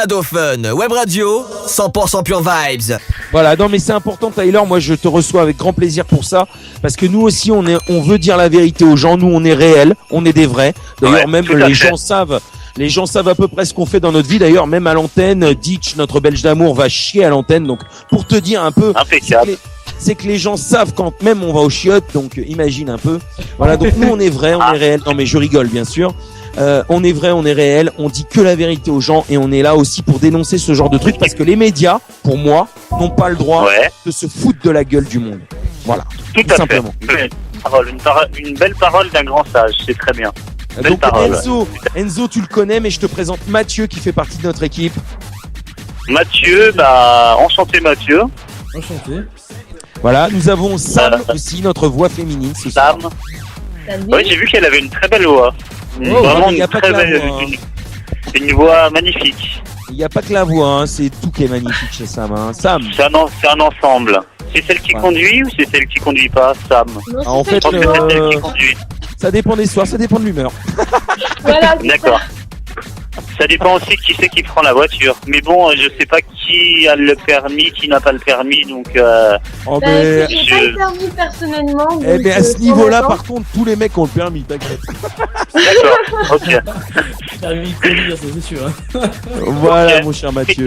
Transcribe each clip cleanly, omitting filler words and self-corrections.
Ado Fun, Web Radio, 100% Pure Vibes. Voilà, non mais c'est important Tyler, moi je te reçois avec grand plaisir pour ça, parce que nous aussi on veut dire la vérité aux gens, nous on est réels, on est des vrais. D'ailleurs même les gens savent à peu près ce qu'on fait dans notre vie. D'ailleurs même à l'antenne, Ditch, notre belge d'amour, va chier à l'antenne, donc pour te dire un peu, c'est que les gens savent quand même on va aux chiottes, donc imagine un peu. Voilà, donc nous on est vrais, on est réels, non mais je rigole bien sûr. On est vrai, on est réel, on dit que la vérité aux gens et on est là aussi pour dénoncer ce genre de trucs parce que les médias, pour moi, n'ont pas le droit de se foutre de la gueule du monde. Voilà, tout simplement. Une belle parole d'un grand sage, c'est très bien. Donc Enzo, tu le connais, mais je te présente Mathieu qui fait partie de notre équipe. Mathieu, enchanté Mathieu. Enchanté. Voilà, nous avons Sam aussi, notre voix féminine. Sam. Oui, j'ai vu qu'elle avait une très belle voix. Vraiment une très belle, une voix magnifique. Il n'y a pas que la voix, hein, c'est tout qui est magnifique chez Sam. Hein. Sam. C'est un ensemble. C'est celle qui conduit ou c'est celle qui conduit pas, Sam? En fait, c'est celle qui conduit. Ça dépend des soirs, ça dépend de l'humeur. Voilà, d'accord. Ça dépend aussi qui c'est qui prend la voiture. Mais bon, je sais pas qui a le permis, qui n'a pas le permis, donc... j'ai pas le permis personnellement. Eh bien, à ce niveau-là, par contre, tous les mecs ont le permis, t'inquiète. D'accord, ok. Permis de conduire, c'est sûr. Hein. Voilà, mon cher Mathieu.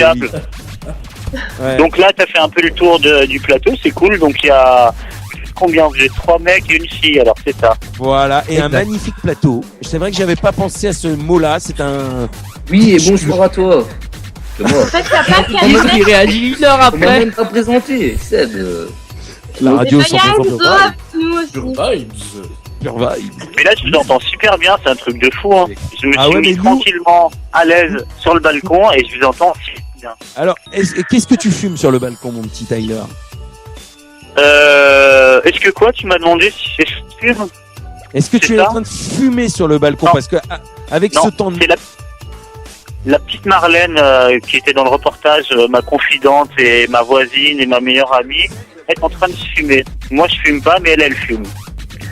Ouais. Donc là, t'as fait un peu le tour du plateau, c'est cool. Donc il y a... Combien? Vous êtes 3 mecs et une fille, alors c'est ça. Voilà, et un magnifique plateau. C'est vrai que j'avais pas pensé à ce mot-là, c'est un... Oui, et bonjour à toi. C'est moi. En fait, t'as pas de Comment il réagit 1 heure On m'a après? même pas présenté, Seb. La radio C'est 100% pas Pure grave, nous aussi. Pure Vibes. Mais là, je vous entends super bien, c'est un truc de fou. Hein. Je me suis mis nous... tranquillement à l'aise sur le balcon et je vous entends super bien. Alors, qu'est-ce que tu fumes sur le balcon, mon petit Tyler? Est-ce que quoi? Tu m'as demandé si je fume? Est-ce que tu es en train de fumer sur le balcon? Non. Parce que avec ce temps de... C'est la petite Marlène qui était dans le reportage, ma confidente et ma voisine et ma meilleure amie, est en train de fumer. Moi, je fume pas, mais elle fume.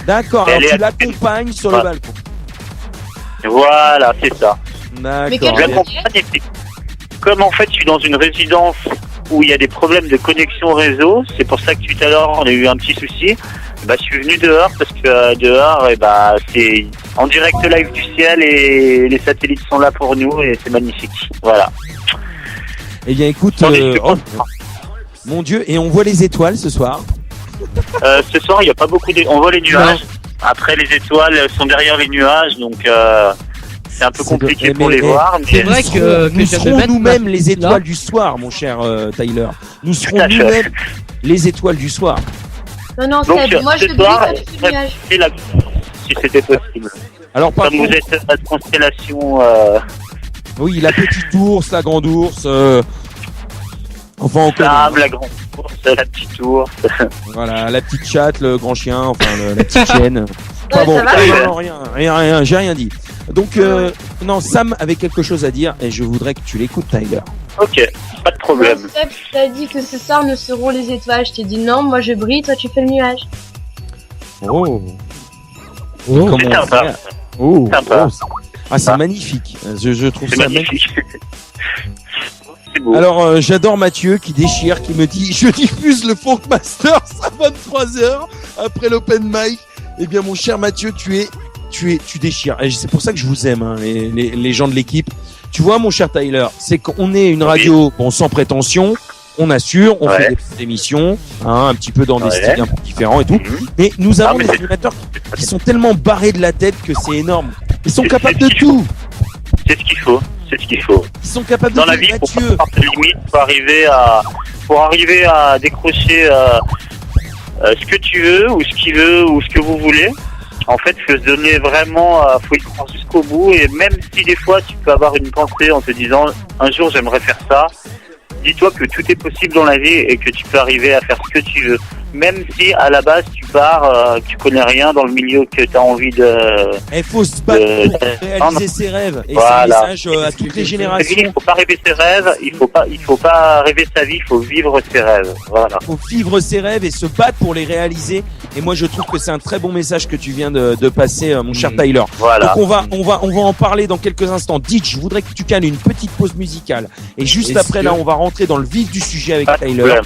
D'accord, alors tu l'accompagnes sur le balcon. Voilà, c'est ça. D'accord. Je l'accompagne et puis, comme en fait, je suis dans une résidence où il y a des problèmes de connexion réseau, c'est pour ça que tout à l'heure, on a eu un petit souci. Je suis venu dehors parce que dehors, c'est en direct live du ciel et les satellites sont là pour nous et c'est magnifique. Voilà. Eh bien, écoute, mon Dieu, et on voit les étoiles ce soir. Ce soir, il n'y a pas beaucoup on voit les nuages. Après, les étoiles sont derrière les nuages, donc c'est un peu compliqué pour les voir. C'est vrai que nous serons nous-mêmes les étoiles du soir, mon cher Tyler. Nous serons nous-mêmes les étoiles du soir. Non, donc, Seb, moi je te dis quand tu fais nuage. Si c'était possible. Alors, par comme contre, vous êtes la constellation... Oui, la petite ours, la grande ours... Enfin, on connaît. La grande ours, la petite ours... Voilà, la petite chatte, le grand chien, enfin la petite chienne... Ouais, bon, va, rien, j'ai rien dit. Donc, non, Sam avait quelque chose à dire et je voudrais que tu l'écoutes, Tyler. Ok, pas de problème. Non, Seb, t'as dit que ce soir nous serons les étoiles. Je t'ai dit non, moi je brille, toi tu fais le nuage. Oh, C'est sympa. oh, Sympa. Ah, c'est magnifique. Je trouve C'est ça magnifique. C'est beau. Alors, j'adore Mathieu qui déchire, qui me dit je diffuse le Funk Masters à 23h après l'open mic. Eh bien, mon cher Mathieu, tu déchires. Et c'est pour ça que je vous aime, hein, les gens de l'équipe. Tu vois, mon cher Tyler, c'est qu'on est une radio, bon, sans prétention, on assure, on fait des petites émissions, hein, un petit peu dans des styles un peu différents et tout. Mais nous avons des animateurs qui sont tellement barrés de la tête que c'est énorme. Ils sont capables de tout. C'est ce qu'il faut. C'est ce qu'il faut. Ils sont capables dans de la tout, vie, Mathieu. pour pas limite, pour arriver à décrocher ce que tu veux ou ce qu'il veut ou ce que vous voulez. En fait, faut se donner vraiment, faut y croire jusqu'au bout. Et même si des fois tu peux avoir une pensée en te disant un jour j'aimerais faire ça, dis-toi que tout est possible dans la vie et que tu peux arriver à faire ce que tu veux. même si à la base tu pars, tu connais rien dans le milieu que tu as envie de... Il faut se battre pour réaliser ses rêves. Et Voilà. c'est un message à toutes les générations. Il faut pas rêver ses rêves, il faut pas rêver sa vie, il faut vivre ses rêves. Voilà. Il faut vivre ses rêves et se battre pour les réaliser. Et moi, je trouve que c'est un très bon message que tu viens de passer, mon cher Tyler. Voilà. Donc on va en parler dans quelques instants. Ditch, je voudrais que tu cales une petite pause musicale. Et juste Est-ce après, que- là, on va rentrer dans le vif du sujet avec Pas de Tyler. problème.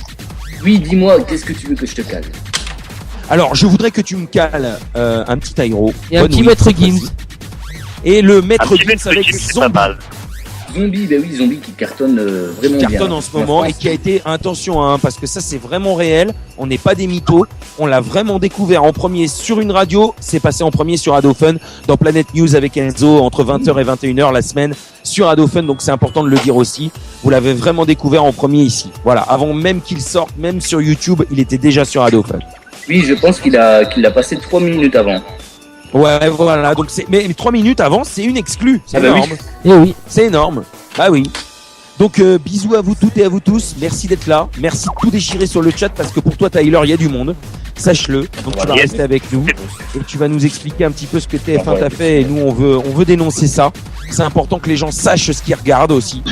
Oui, dis-moi, qu'est-ce que tu veux que je te cale? Alors, je voudrais que tu me cales un petit Tyro. Et un Bonne petit week, Maître cette Gims. fois-ci. Et le Un Maître petit Gims Maître avec Gims, c'est pas Zombie. mal. Zombie, ben oui, Zombie qui cartonne vraiment bien. Cartonne en ce moment et qui a été, attention, hein, parce que ça c'est vraiment réel, on n'est pas des mythos, on l'a vraiment découvert en premier sur une radio, c'est passé en premier sur Ado Fun, dans Planet News avec Enzo, entre 20h et 21h la semaine, sur Ado Fun, donc c'est important de le dire aussi, vous l'avez vraiment découvert en premier ici, voilà, avant même qu'il sorte, même sur YouTube, il était déjà sur Ado Fun. Oui, je pense qu'il a passé 3 minutes avant. Ouais, voilà, donc mais 3 minutes avant, c'est une exclue, c'est Ah bah oui. énorme. Eh oui. C'est énorme. Ah oui. Donc bisous à vous toutes et à vous tous. Merci d'être là. Merci de tout déchirer sur le chat parce que pour toi Tyler, il y a du monde. Sache-le. Donc tu vas Yes. rester avec nous et tu vas nous expliquer un petit peu ce que TF1 Ouais. t'a fait et nous on veut dénoncer ça. C'est important que les gens sachent ce qu'ils regardent aussi.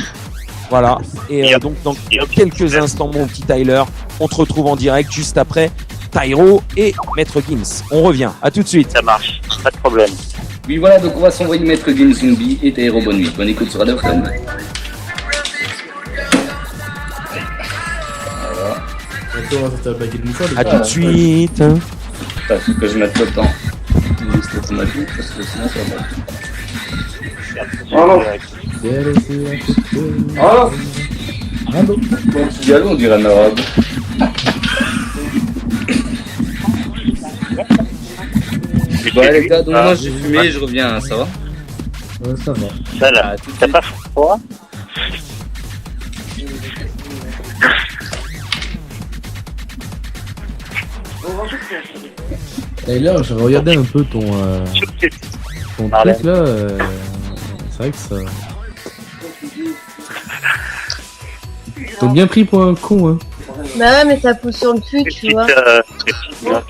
Voilà. Et Yep. donc dans Yep. quelques instants mon petit Tyler, on te retrouve en direct juste après Tyro et Maître Gims. On revient. À tout de suite. Ça marche, pas de problème. Oui, voilà, donc on va s'envoyer Maître Game Zombie et Tyro bonne nuit. Bonne écoute sur Ado Fun. À tout de suite. Enfin, faut que je mette le temps. Juste automatique, parce que sinon ça va. Bon, petit galop, on dirait un arabe. Bon, les gars, donc moi j'ai fumé, je reviens, hein, ça va? Ça va. Ça, là, t'as pas froid? Tyler, j'ai regardé un peu ton Marlène. truc là. C'est vrai que ça. T'as bien pris pour un con, hein. Bah ouais, mais ça pousse sur le cul, tu vois. Des petites notes.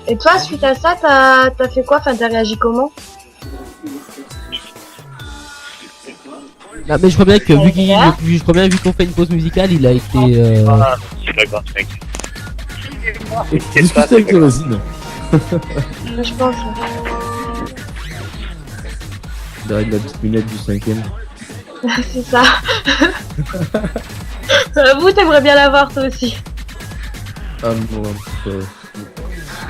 Et toi, suite à ça, t'as fait quoi? Enfin, t'as réagi comment? Ah, mais je crois bien que vu qu'on fait une pause musicale, il a été. Ah, c'est pas grave, mec. Discuter avec Rosine. Je pense. Derrière la petite minette du 5ème. C'est ça. Vous, t'aimerais bien l'avoir, toi aussi. Ah non, un petit peu.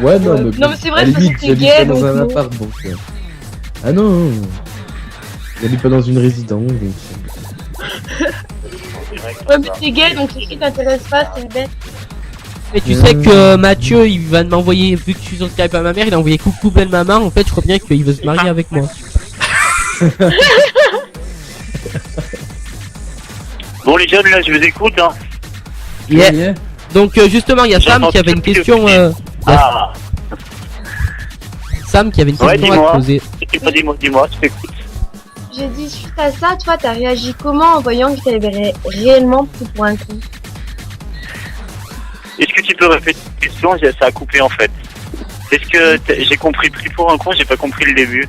Ouais, non, mais. Non, mais c'est vrai à que la limite, c'est j'habite gay, pas dans donc un non. appart, donc. Ah non, j'habite pas dans une résidence, donc. Ouais, mais t'es gay, donc ce qui t'intéresse pas, c'est bête. Mais tu sais que Mathieu, il va m'envoyer, vu que je suis sur Skype à ma mère, il a envoyé coucou belle maman. En fait, je crois bien qu'il veut se marier avec moi. Bon, les jeunes, là, je vous écoute, hein. Yeah. Donc justement, il y a Sam qui avait une question. Ah, Sam qui avait une Ouais, question à dis-moi. te poser. dis-moi, je t'écoute. J'ai dit, suite à ça, toi, t'as réagi comment en voyant que t'avais réellement pris pour un con? Est-ce que tu peux répéter la question? Ça a coupé, en fait. Est-ce que j'ai compris pris pour un con? J'ai pas compris le début.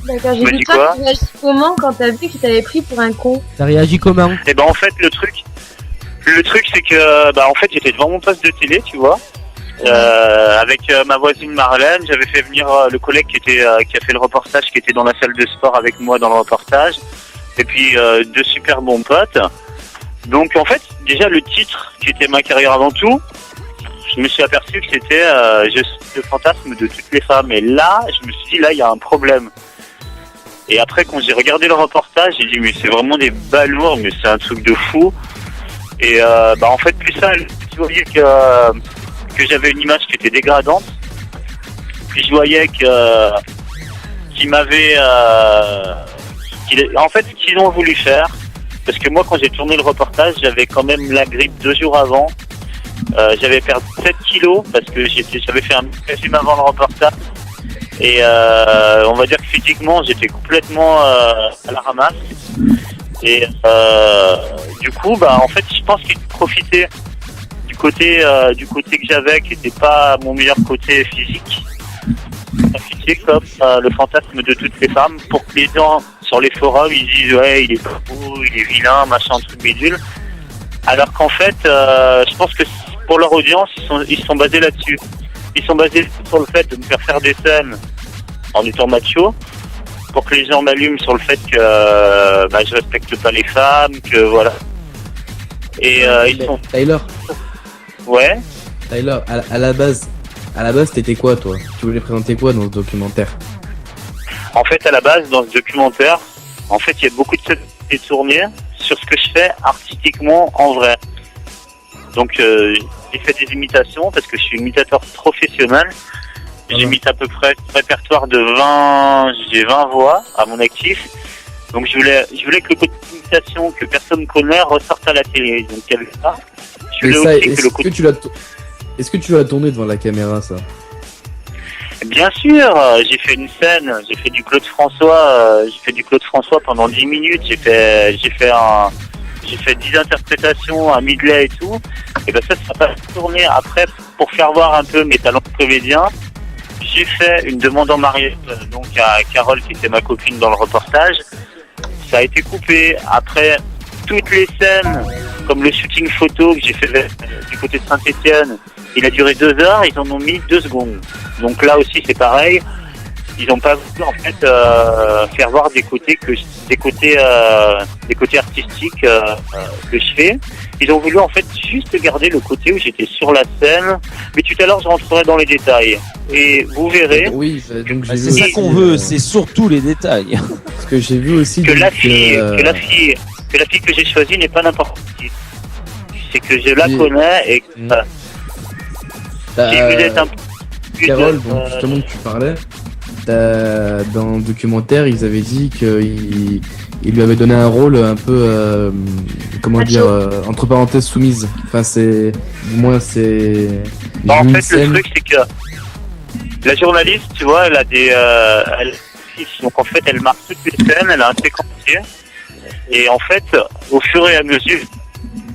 D'accord, j'ai Me dit, dis toi, quoi t'as réagi comment quand t'as vu que t'avais pris pour un con? T'as réagi comment? Et ben, en fait, le truc, c'est que, bah, en fait, j'étais devant mon poste de télé, tu vois. Avec ma voisine Marlène, j'avais fait venir le collègue qui a fait le reportage, qui était dans la salle de sport avec moi dans le reportage, et puis deux super bons potes. Donc en fait, déjà le titre qui était ma carrière avant tout, je me suis aperçu que c'était le fantasme de toutes les femmes. Et là, je me suis dit là, il y a un problème. Et après, quand j'ai regardé le reportage, j'ai dit mais c'est vraiment des balourds, mais c'est un truc de fou. Et bah en fait, plus ça, je voyais que j'avais une image qui était dégradante. Puis je voyais qu'ils m'avaient... en fait, ce qu'ils ont voulu faire, parce que moi, quand j'ai tourné le reportage, j'avais quand même la grippe 2 jours avant. J'avais perdu 7 kilos parce que j'avais fait un régime avant le reportage. Et on va dire que physiquement, j'étais complètement à la ramasse. Et du coup, bah en fait, je pense qu'il profitait du côté que j'avais, qui n'était pas mon meilleur côté physique. Profitait comme le fantasme de toutes les femmes pour que les gens sur les forums ils disent ouais, il est pas beau, il est vilain, machin, truc bidule. Alors qu'en fait, je pense que pour leur audience, ils sont basés là-dessus. Ils sont basés sur le fait de me faire des scènes en étant macho, pour que les gens m'allument sur le fait que je respecte pas les femmes, que voilà. Et ils sont... Tyler, Ouais. à la base, t'étais quoi, toi? Tu voulais présenter quoi dans ce documentaire? En fait, à la base, dans ce documentaire, en fait, il y a beaucoup de scènes qui sont tournées sur ce que je fais artistiquement en vrai. Donc, j'ai fait des imitations parce que je suis imitateur professionnel. J'imite à peu près un répertoire de 20... J'ai 20 voix à mon actif. Donc, je voulais que le côté d'imitation que personne connaît ressorte à la télé. Donc, il y avait ça. Je voulais aussi que le côté... Est-ce que tu l'as tourné devant la caméra, ça? Bien sûr, j'ai fait une scène, j'ai fait du Claude François pendant 10 minutes, j'ai fait 10 interprétations à Midley et tout. Et ben ça n'a pas tourné. Après, pour faire voir un peu mes talents de comédien, j'ai fait une demande en mariage donc à Carole qui était ma copine dans le reportage. Ça a été coupé. Après, toutes les scènes, comme le shooting photo que j'ai fait du côté de Saint-Étienne, il a duré 2 heures, ils en ont mis 2 secondes. Donc là aussi c'est pareil, ils n'ont pas voulu en fait faire voir des côtés artistiques que je fais. Ils ont voulu en fait juste garder le côté où j'étais sur la scène. Mais tout à l'heure je rentrerai dans les détails et vous verrez. Oui, donc j'ai C'est vu ça aussi, qu'on veut, c'est surtout les détails. Parce que j'ai vu aussi que donc, la fille que j'ai choisie n'est pas n'importe qui. C'est que je la connais et que si vous êtes un peu Carole, donc justement que tu parlais, dans le documentaire, ils avaient dit qu'il lui avait donné un rôle un peu, comment dire, entre parenthèses soumise. Enfin, c'est, du moins, c'est. En fait, le truc, c'est que la journaliste, tu vois, elle a des, donc en fait, elle marque toutes les scènes, elle a un séquencier, et en fait, au fur et à mesure,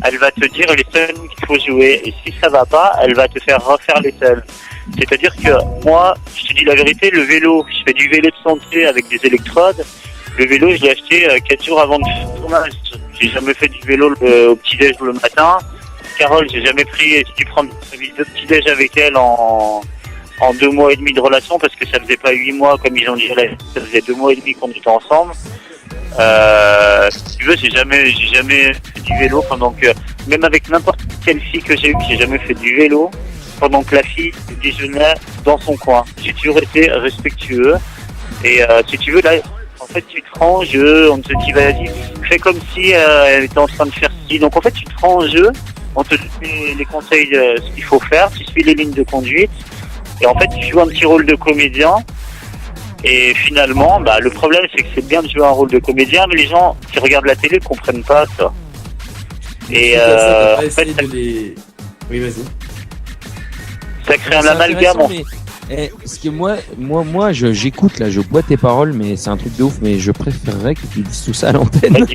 elle va te dire les scènes qu'il faut jouer, et si ça va pas, elle va te faire refaire les scènes. C'est-à-dire que moi, je te dis la vérité, le vélo, je fais du vélo de santé avec des électrodes. Le vélo, je l'ai acheté 4 jours avant de faire le tournage. J'ai jamais fait du vélo au petit-déj le matin. Carole, j'ai jamais dû prendre de petit-déj avec elle en 2 mois et demi de relation parce que ça faisait pas 8 mois comme ils ont dit, ça faisait 2 mois et demi qu'on était ensemble. Si tu veux, j'ai jamais fait du vélo pendant que, même avec n'importe quelle fille que j'ai eue, j'ai jamais fait du vélo pendant que la fille déjeunait dans son coin. J'ai toujours été respectueux. Et si tu veux, là, en fait, tu te rends en jeu, on te dit, vas-y, fais comme si elle était en train de faire ci. Donc en fait, tu te rends en jeu, on te donne les conseils de ce qu'il faut faire, tu suis les lignes de conduite. Et en fait, tu joues un petit rôle de comédien. Et finalement, bah, le problème, c'est que c'est bien de jouer un rôle de comédien, mais les gens qui regardent la télé comprennent pas ça. Et en fait, Oui, vas-y. ça crée un amalgame. Parce que moi, j'écoute là, je bois tes paroles, mais c'est un truc de ouf, mais je préférerais que tu dises tout ça à l'antenne.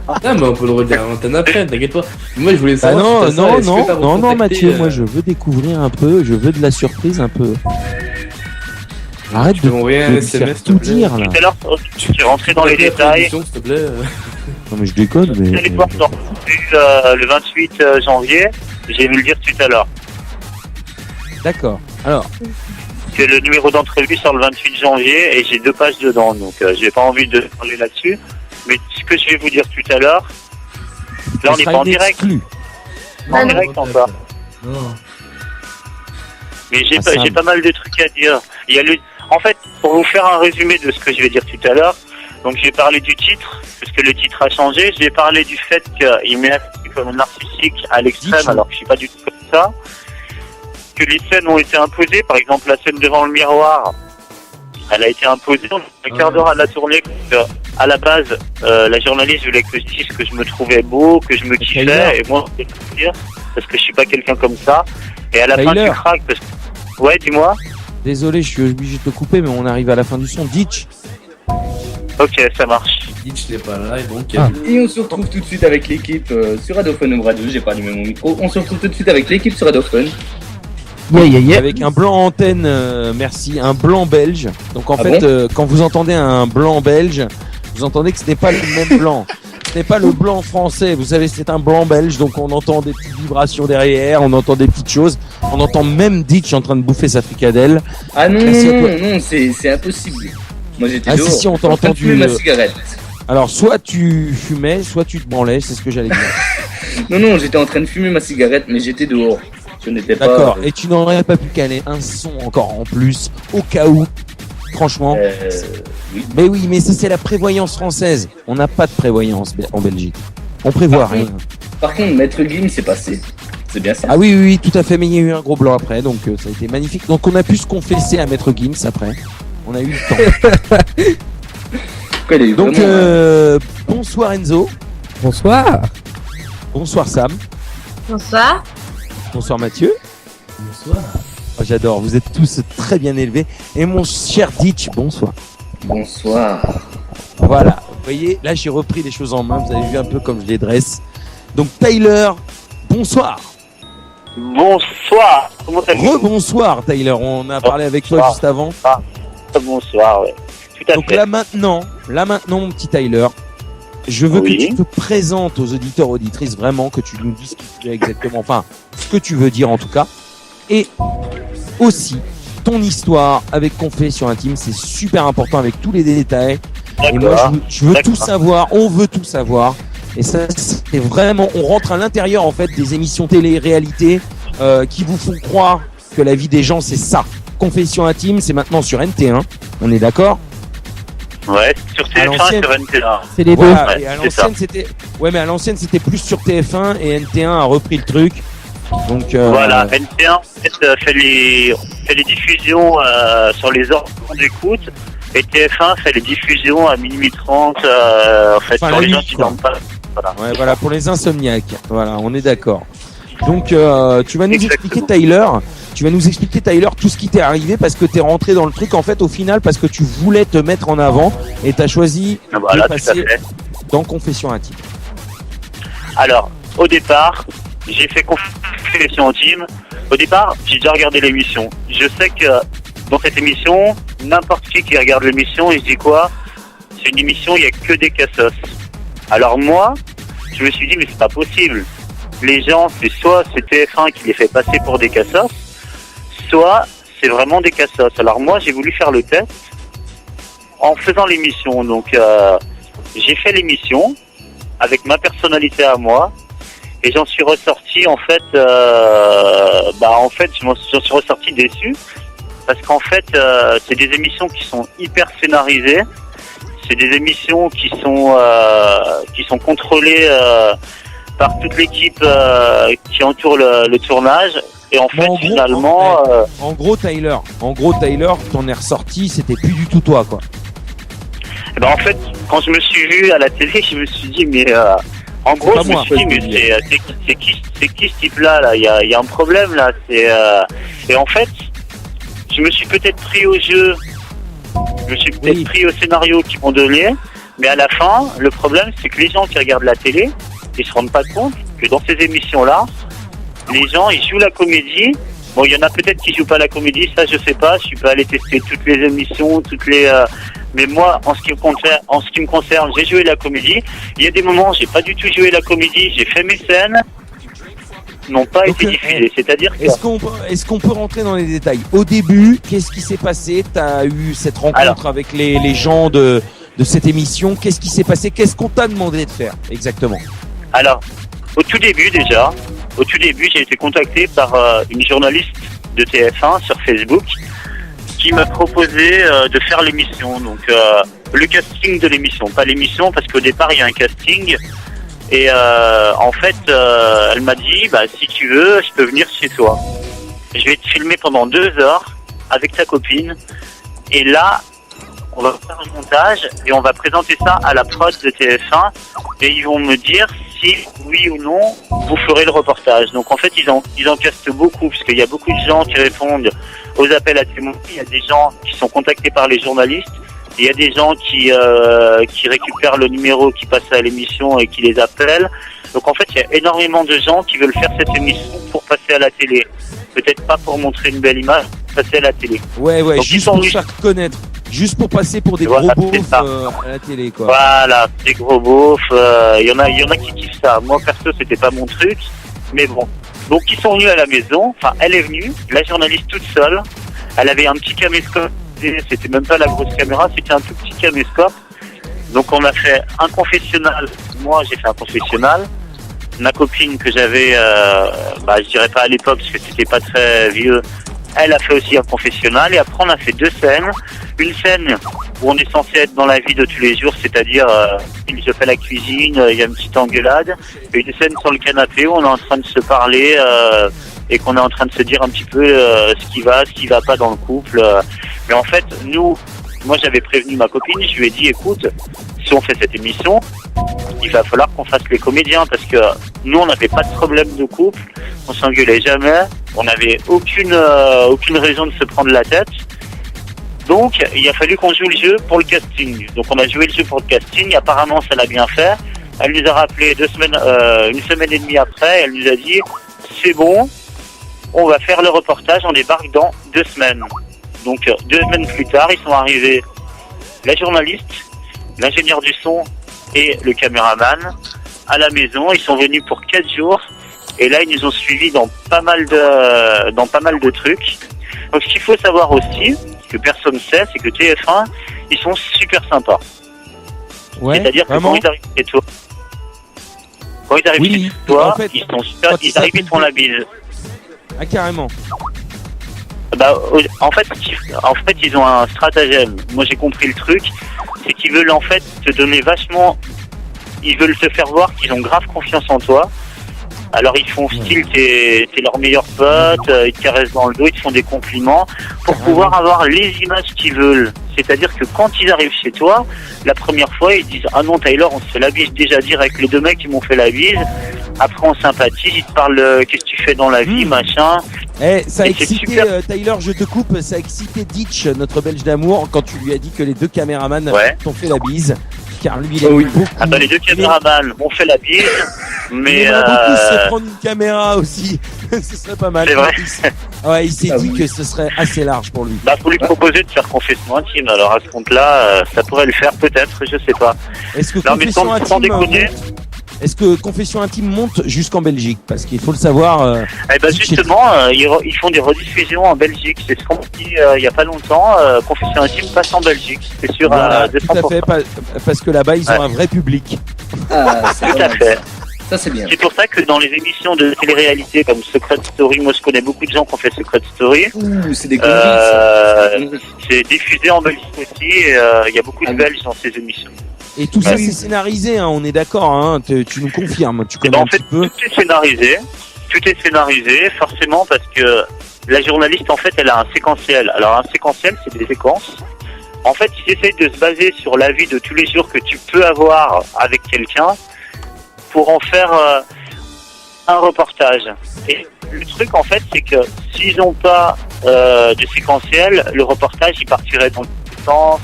Ah, mais on peut le redire à l'antenne après, t'inquiète pas. Moi, je voulais savoir. Non, Mathieu, moi je veux découvrir un peu, je veux de la surprise un peu. Arrête de m'envoyer un SMS, tout dire là. Tout à l'heure, je suis rentré dans les détails. S'il te plaît. Non mais je déconne, mais. Vous allez voir le 28 janvier, j'ai vu le dire tout à l'heure. D'accord. Alors. Que le numéro d'entrevue sort le 28 janvier et j'ai 2 pages dedans, donc j'ai pas envie de parler là-dessus. Mais ce que je vais vous dire tout à l'heure, là on n'est pas en direct. En direct encore. Non. Mais j'ai pas mal de trucs à dire. Il y a en fait, pour vous faire un résumé de ce que je vais dire tout à l'heure, donc j'ai parlé du titre, parce que le titre a changé. J'ai parlé du fait qu'il m'est comme un narcissique à l'extrême, alors que je suis pas du tout comme ça. Que les scènes ont été imposées, par exemple la scène devant le miroir, elle a été imposée. On a un quart d'heure à la tournée. À la base, la journaliste voulait que je dise que je me trouvais beau, que je me kiffais, et moi, je voulais dire parce que je suis pas quelqu'un comme ça. Et à la fin, Tyler. tu craques parce que... Ouais, dis-moi. Désolé, je suis obligé de te couper, mais on arrive à la fin du son. Ditch. Ok, ça marche. Ditch n'est pas là, et donc. Ah. Et on se retrouve tout de suite avec l'équipe sur Radiophone ou Radio, j'ai pas allumé mon micro. On se retrouve tout de suite avec l'équipe sur Radiophone. Avec un blanc antenne, merci, un blanc belge. Donc en Ah fait, bon quand vous entendez un blanc belge, vous entendez que ce n'est pas le même blanc. Ce n'est pas le blanc français, vous savez, c'est un blanc belge, donc on entend des petites vibrations derrière, on entend des petites choses, on entend même Ditch en train de bouffer sa fricadelle. Ah non, Merci à non, toi. non, c'est impossible. Moi j'étais Ah, si, dehors. si, on t'a j'étais en train de entendu, fumer ma cigarette. Alors soit tu fumais, soit tu te branlais, c'est ce que j'allais dire. Non, non, j'étais en train de fumer ma cigarette, mais j'étais dehors. Je n'étais pas. D'accord, et tu n'aurais pas pu caler un son encore en plus, au cas où, franchement. Oui. Mais oui, mais ça c'est la prévoyance française. On n'a pas de prévoyance en Belgique. On prévoit Par rien. Par contre, Maître Gim, c'est passé. C'est bien ça. Ah oui, oui, oui, tout à fait, mais il y a eu un gros blanc après, donc ça a été magnifique. Donc on a pu se confesser à Maître Gims après. On a eu le temps. Pourquoi il a eu Donc vraiment, bonsoir Enzo, Bonsoir. bonsoir Sam, Bonsoir. bonsoir Mathieu. Bonsoir. Oh, j'adore, vous êtes tous très bien élevés. Et mon cher Ditch, bonsoir. Bonsoir. Voilà, vous voyez, là j'ai repris les choses en main, vous avez vu un peu comme je les dresse. Donc Tyler, bonsoir. Bonsoir. Comment allez-vous? Rebonsoir Tyler, on a parlé avec toi Bonsoir. juste avant. Bonsoir, ouais. Tout à Donc fait. là maintenant, mon petit Tyler, je veux Oui. que tu te présentes aux auditeurs, auditrices, vraiment, que tu nous dises ce que tu veux exactement, enfin, ce que tu veux dire en tout cas. Et aussi, ton histoire avec Confession Intime, c'est super important avec tous les détails. Et moi, D'accord. je veux tout D'accord. savoir, on veut tout savoir. Et ça, c'est vraiment, on rentre à l'intérieur en fait des émissions télé-réalité qui vous font croire que la vie des gens, c'est ça. Confession Intime, c'est maintenant sur NT1, on est d'accord? Ouais, sur À TF1 l'ancienne. sur NT1. C'est les deux. Voilà, Ouais, et à c'est ça. l'ancienne c'était ouais mais à l'ancienne c'était plus sur TF1 et NT1 a repris le truc. Donc Voilà, NT1 en fait, fait les diffusions sur les ordres d'écoute et TF1 fait les diffusions à minuit 30 en fait, Enfin, pour la les gens nuit, qui quoi. dorment pas. Voilà. ouais, voilà pour les insomniaques. Voilà, on est d'accord. Donc tu vas nous expliquer Exactement. Tyler tout ce qui t'est arrivé parce que t'es rentré dans le truc en fait au final parce que tu voulais te mettre en avant et t'as choisi Voilà, de tout à passer fait. dans Confession Intime. Alors, au départ, j'ai fait Confession Intime. Au départ, j'ai déjà regardé l'émission. Je sais que dans cette émission, n'importe qui regarde l'émission, il se dit quoi? C'est une émission, il n'y a que des cassos. Alors moi, je me suis dit, mais c'est pas possible. Les gens, c'est soit c'est TF1 qui les fait passer pour des cassos, soit c'est vraiment des cassos. Alors moi, j'ai voulu faire le test en faisant l'émission. Donc, j'ai fait l'émission avec ma personnalité à moi. Et j'en suis ressorti en fait, j'en suis ressorti déçu parce qu'en fait, c'est des émissions qui sont hyper scénarisées, c'est des émissions qui sont contrôlées par toute l'équipe qui entoure le tournage. Et en fait, Bon, en gros, finalement, En gros Tyler, t'en es ressorti, c'était plus du tout toi quoi. eh ben, en fait, quand je me suis vu à la télé, je me suis dit, mais en gros, pas je me moi, suis dit, mais c'est qui ce type-là là? Il y a un problème là. Et en fait, je me suis peut-être pris au jeu, je me suis peut-être Oui. pris au scénario qu'ils m'ont donné, mais à la fin, le problème, c'est que les gens qui regardent la télé, ils se rendent pas compte que dans ces émissions-là, les gens, ils jouent la comédie. Bon, il y en a peut-être qui jouent pas la comédie, ça je sais pas. Je suis pas allé tester toutes les émissions, mais moi, en ce qui me concerne, j'ai joué la comédie. Il y a des moments, j'ai pas du tout joué la comédie. J'ai fait mes scènes, n'ont pas Donc, été diffusées. C'est-à-dire que Est-ce qu'on peut rentrer dans les détails? Au début, qu'est-ce qui s'est passé? T'as eu cette rencontre Alors. avec les gens de cette émission. Qu'est-ce qui s'est passé? Qu'est-ce qu'on t'a demandé de faire exactement? Alors, au tout début, j'ai été contacté par une journaliste de TF1 sur Facebook qui m'a proposé de faire l'émission. Donc, le casting de l'émission, pas l'émission, parce qu'au départ, il y a un casting. Et en fait, elle m'a dit, si tu veux, je peux venir chez toi. Je vais te filmer pendant 2 heures avec ta copine. Et là, on va faire un montage et on va présenter ça à la prod de TF1 et ils vont me dire si si, oui ou non, vous ferez le reportage. Donc en fait, ils enquestent beaucoup, parce qu'il y a beaucoup de gens qui répondent aux appels à témoins. Il y a des gens qui sont contactés par les journalistes. Il y a des gens qui récupèrent le numéro, qui passent à l'émission et qui les appellent. Donc en fait, il y a énormément de gens qui veulent faire cette émission pour passer à la télé. Peut-être pas pour montrer une belle image, passer à la télé. Ouais, Donc, juste pour se faire connaître. Juste pour passer pour des Voilà, gros c'est beaufs ça. à la télé, quoi. Voilà, des gros beaufs. Il y en a qui kiffent ça. Moi perso, c'était pas mon truc, mais bon. Donc ils sont venus à la maison. Enfin, elle est venue, la journaliste toute seule. Elle avait un petit caméscope. C'était même pas la grosse caméra, c'était un tout petit caméscope. Donc on a fait un confessionnal. Moi, j'ai fait un confessionnal. Ma copine que j'avais, je dirais pas à l'époque parce que c'était pas très vieux, elle a fait aussi un confessionnal. Et après on a fait 2 scènes. Une scène où on est censé être dans la vie de tous les jours, c'est-à-dire je fais la cuisine, il y a une petite engueulade. Et une scène sur le canapé où on est en train de se parler et qu'on est en train de se dire un petit peu ce qui va pas dans le couple. Mais en fait, moi j'avais prévenu ma copine, je lui ai dit écoute, si on fait cette émission, il va falloir qu'on fasse les comédiens parce que nous on n'avait pas de problème de couple, on s'engueulait jamais, on n'avait aucune raison de se prendre la tête. Donc il a fallu qu'on joue le jeu pour le casting. Donc on a joué le jeu pour le casting, apparemment ça l'a bien fait. Elle nous a rappelé une semaine et demie après, elle nous a dit c'est bon, on va faire le reportage, on débarque dans 2 semaines. Donc 2 semaines plus tard, ils sont arrivés, la journaliste, l'ingénieur du son et le caméraman à la maison. Ils sont venus pour 4 jours et là ils nous ont suivis dans pas mal de trucs. Donc ce qu'il faut savoir aussi, que personne ne sait, c'est que TF1, ils sont super sympas. Ouais, c'est-à-dire que vraiment. quand ils arrivent chez toi, Oui, toi, en fait, ils sont super, quand ils arrivent, ils te font la bise. Ah, carrément. En fait, ils ont un stratagème. Moi, j'ai compris le truc. C'est qu'ils veulent en fait te donner vachement. Ils veulent te faire voir qu'ils ont grave confiance en toi. Alors, ils font style, t'es leur meilleur pote, ils te caressent dans le dos, ils te font des compliments pour pouvoir avoir les images qu'ils veulent. C'est-à-dire que quand ils arrivent chez toi, la première fois, ils disent ah non, Tyler, on se fait la bise déjà direct. Les 2 mecs, ils m'ont fait la bise. Après, on sympathise, ils te parlent qu'est-ce que tu fais dans la vie, machin. Ça a Et c'est excité, super. Tyler, je te coupe, ça a excité Ditch, notre belge d'amour, quand tu lui as dit que les 2 caméramans t'ont fait la bise. Car lui, il a eu beaucoup. Attends, les 2 caméramans m'ont fait la bise, mais il aimerait beaucoup se prendre une caméra aussi. Ce serait pas mal. c'est vrai. Il s'est dit que ce serait assez large pour lui. Faut lui proposer de faire confession intime. Alors à ce compte-là, ça pourrait le faire peut-être, je sais pas. Est-ce que Non mais confession sans déconner. Est-ce que confession intime monte jusqu'en Belgique? Parce qu'il faut le savoir. Justement, ils font des rediffusions en Belgique. C'est ce qu'on dit il y a pas longtemps. Confession intime passe en Belgique. C'est sûr Voilà, à tout à 200%. fait, parce que là-bas ils ont un vrai public. Ah, c'est Tout à vrai. fait. Ça, c'est bien. C'est pour ça que dans les émissions de télé-réalité comme Secret Story, moi je connais beaucoup de gens qui ont fait Secret Story. Ouh, c'est des conneries, ça. C'est des conneries. C'est diffusé en Belgique aussi. Et il y a beaucoup de Belges dans ces émissions. Et tout ça c'est scénarisé, hein, on est d'accord, hein, tu nous confirmes, tu connais En un fait, petit peu. tout est scénarisé, forcément, parce que la journaliste, en fait, elle a un séquentiel. Alors, un séquentiel, c'est des séquences. En fait, ils essayent de se baser sur la vie de tous les jours que tu peux avoir avec quelqu'un pour en faire un reportage. Et le truc, en fait, c'est que s'ils n'ont pas de séquentiel, le reportage, il partirait dans le sens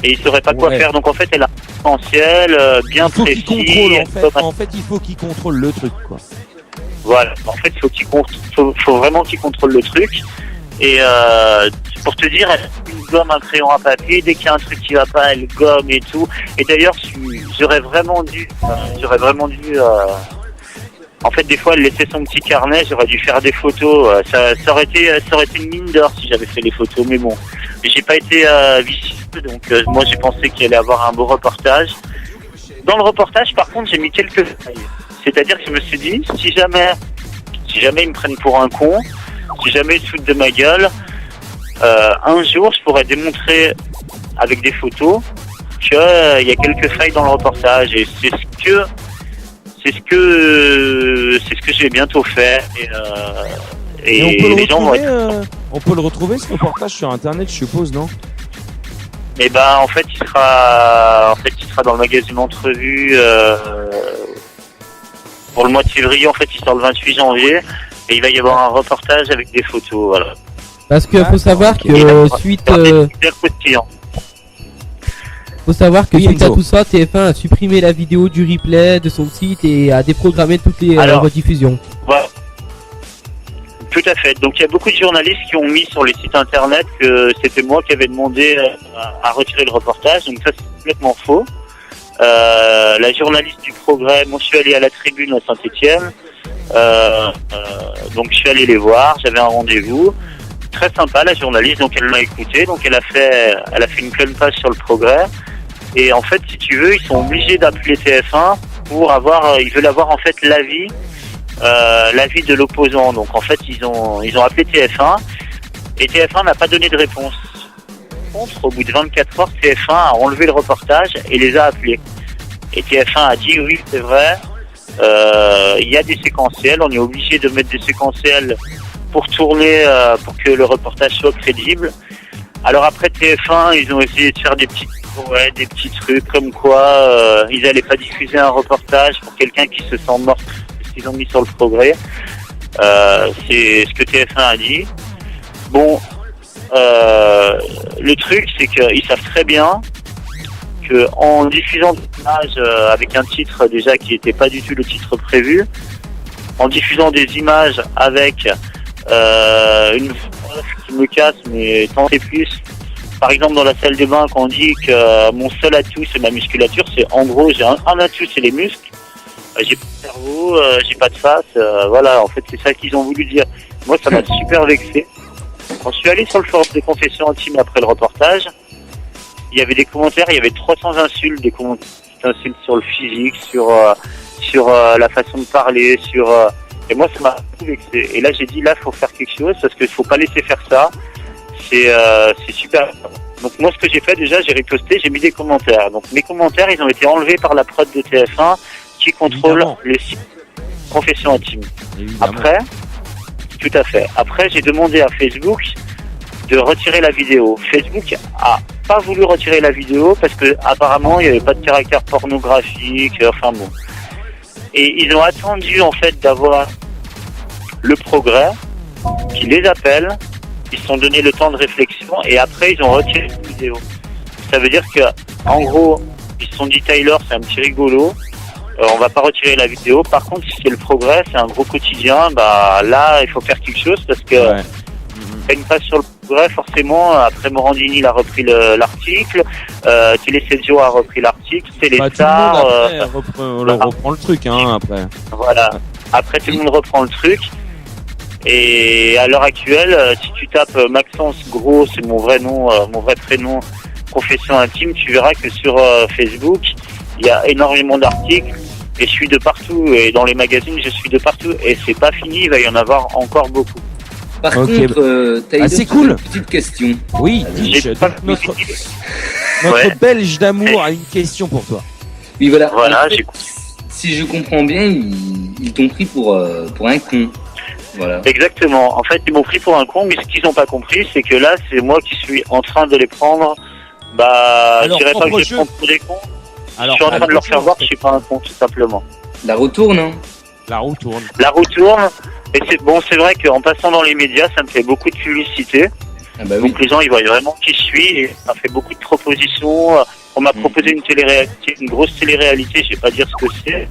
et ils ne sauraient pas quoi faire. Donc, en fait, elle a un séquentiel bien Il faut précis. qu'il contrôle, en fait, il faut qu'il contrôle le truc, quoi. Voilà, en fait, faut vraiment qu'il contrôle le truc. Et pour te dire, elle gomme un crayon à papier, dès qu'il y a un truc qui va pas, elle gomme et tout. Et d'ailleurs, j'aurais vraiment dû, en fait, des fois, elle laissait son petit carnet, j'aurais dû faire des photos. Ça aurait été une mine d'or si j'avais fait les photos, mais bon. Mais j'ai pas été vicieux, donc moi j'ai pensé qu'il allait avoir un beau reportage. Dans le reportage, par contre, j'ai mis quelques failles. C'est-à-dire que je me suis dit, si jamais ils me prennent pour un con, si jamais ils se foutent de ma gueule, un jour, je pourrais démontrer avec des photos qu'il y a quelques failles dans le reportage. Et c'est ce que j'ai bientôt fait. Et on peut les gens vont être... on peut le retrouver ce reportage sur internet, je suppose, non? Et ben en fait il sera dans le magazine Entrevue pour le mois de février, en fait, il sort le 28 janvier. Et il va y avoir un reportage avec des photos, voilà. Parce que faut savoir que suite faut savoir que Oui, suite à Enzo. tout ça, TF1 a supprimé la vidéo du replay de son site et a déprogrammé toutes les rediffusions. Voilà. Tout à fait. Donc il y a beaucoup de journalistes qui ont mis sur les sites internet que c'était moi qui avais demandé à retirer le reportage. Donc ça c'est complètement faux. La journaliste du Progrès, moi je suis allé à la Tribune à Saint-Étienne. Donc je suis allé les voir, j'avais un rendez-vous. Très sympa la journaliste, donc elle m'a écouté, donc elle a fait une pleine page sur le Progrès. Et en fait, si tu veux, ils sont obligés d'appeler TF1 pour ils veulent avoir en fait l'avis de l'opposant. Donc en fait, ils ont appelé TF1 et TF1 n'a pas donné de réponse. Contre, au bout de 24 heures, TF1 a enlevé le reportage et les a appelés. Et TF1 a dit oui, c'est vrai, il y a des séquentiels, on est obligé de mettre des séquentiels pour tourner, pour que le reportage soit crédible. Alors après TF1, ils ont essayé de faire des petits trucs comme quoi ils allaient pas diffuser un reportage pour quelqu'un qui se sent mort, ce qu'ils ont mis sur le Progrès. C'est ce que TF1 a dit. Bon, le truc c'est qu'ils savent très bien que en diffusant des images avec un titre déjà qui n'était pas du tout le titre prévu, en diffusant des images avec une voix qui me casse, mais tant et plus. Par exemple, dans la salle de bain, quand on dit que mon seul atout c'est ma musculature, c'est en gros j'ai un atout, c'est les muscles. J'ai pas de cerveau, j'ai pas de face. Voilà, en fait c'est ça qu'ils ont voulu dire. Moi ça m'a super vexé. Quand je suis allé sur le forum des confessions intimes après le reportage, il y avait des commentaires, il y avait 300 insultes, des insultes sur le physique, sur la façon de parler, et moi ça m'a beaucoup vexé. Et là j'ai dit faut faire quelque chose parce qu'il faut pas laisser faire ça. C'est super. Donc moi ce que j'ai fait déjà, j'ai riposté, j'ai mis des commentaires. Donc mes commentaires ils ont été enlevés par la prod de TF1 qui contrôle les sites confessions intimes. Après, tout à fait. Après j'ai demandé à Facebook de retirer la vidéo. Facebook a pas voulu retirer la vidéo parce que apparemment il n'y avait pas de caractère pornographique, enfin bon. Et ils ont attendu en fait d'avoir le Progrès qui les appelle, ils se sont donné le temps de réflexion et après ils ont retiré la vidéo. Ça veut dire que en gros ils se sont dit Tyler c'est un petit rigolo, on va pas retirer la vidéo. Par contre si c'est le Progrès, c'est un gros quotidien, bah là il faut faire quelque chose parce que une page sur le Progrès, forcément, après Morandini il a repris l'article, Télé 7 jours a repris l'article, Téléstar... reprend le truc, hein, après. Voilà. Après, tout le monde reprend le truc. Et à l'heure actuelle, si tu tapes Maxence Gros, c'est mon vrai nom, mon vrai prénom, confession intime, tu verras que sur Facebook, il y a énormément d'articles. Et je suis de partout. Et dans les magazines, je suis de partout. Et c'est pas fini, il va y en avoir encore beaucoup. Par contre, c'est cool. Une petite question. Oui, J'ai pas notre Ouais. Belge d'amour a une question pour toi. Oui, voilà. Voilà, En fait, si je comprends bien, ils t'ont pris pour un con. Voilà. Exactement. En fait, ils m'ont pris pour un con, mais ce qu'ils n'ont pas compris, c'est que là, c'est moi qui suis en train de les prendre. Je dirais pas que je les prends pour des cons. Je suis en train de leur faire voir que je suis pas un con, tout simplement. La retourne, hein. La roue tourne. La roue tourne. Et c'est vrai qu'en passant dans les médias, ça me fait beaucoup de publicité. Ah bah oui. Donc les gens, ils voient vraiment qui je suis. Et ça fait beaucoup de propositions. On m'a proposé une télé-réalité, une grosse télé-réalité. Je vais pas dire ce que c'est.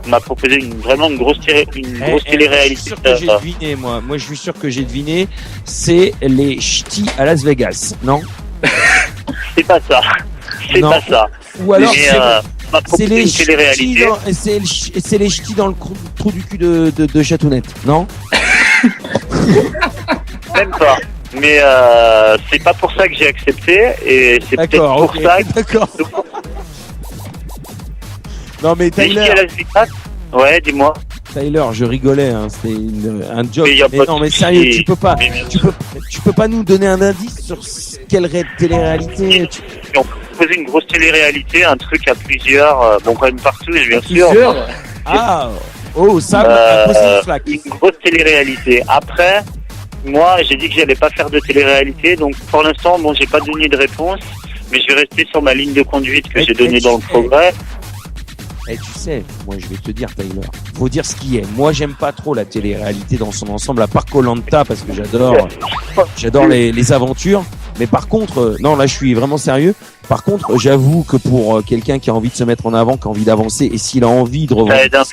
On m'a proposé vraiment une grosse télé-réalité. Je suis sûr que j'ai deviné, moi. Moi, je suis sûr que j'ai deviné. C'est les ch'tis à Las Vegas, non? C'est pas ça. C'est Non. pas ça. Ou alors Mais, on m'a c'est proposé les une ch'tis télé-réalité. c'est les ch'tis dans le trou du cul de Chatounette, non? Même pas. Mais c'est pas pour ça que j'ai accepté. Et c'est peut-être D'accord, pour ok, ça d'accord. Non mais Mais ici à Tyler, Las Vegas, ouais, dis-moi. Tyler, je rigolais, hein, c'était un joke. Mais y a Mais pas non, de mais souci. sérieux, tu peux pas, Mais bien tu peux pas nous donner un indice sur quelle télé-réalité On peut proposer une grosse télé-réalité, un truc à plusieurs, bon quand même partout, bien sûr. Plusieurs. Ah, oh, ça a posé une flaque. Une grosse télé-réalité. Après, moi, j'ai dit que j'allais pas faire de télé-réalité, donc pour l'instant, bon, j'ai pas donné de réponse, mais je vais rester sur ma ligne de conduite que j'ai donnée dans le Progrès. Et tu sais, moi je vais te dire Tyler, faut dire ce qui est. Moi j'aime pas trop la télé-réalité dans son ensemble, à part Koh-Lanta parce que j'adore les aventures. Mais par contre, non là je suis vraiment sérieux. Par contre, j'avoue que pour quelqu'un qui a envie de se mettre en avant, qui a envie d'avancer, et s'il a envie de revenir, Ça aide un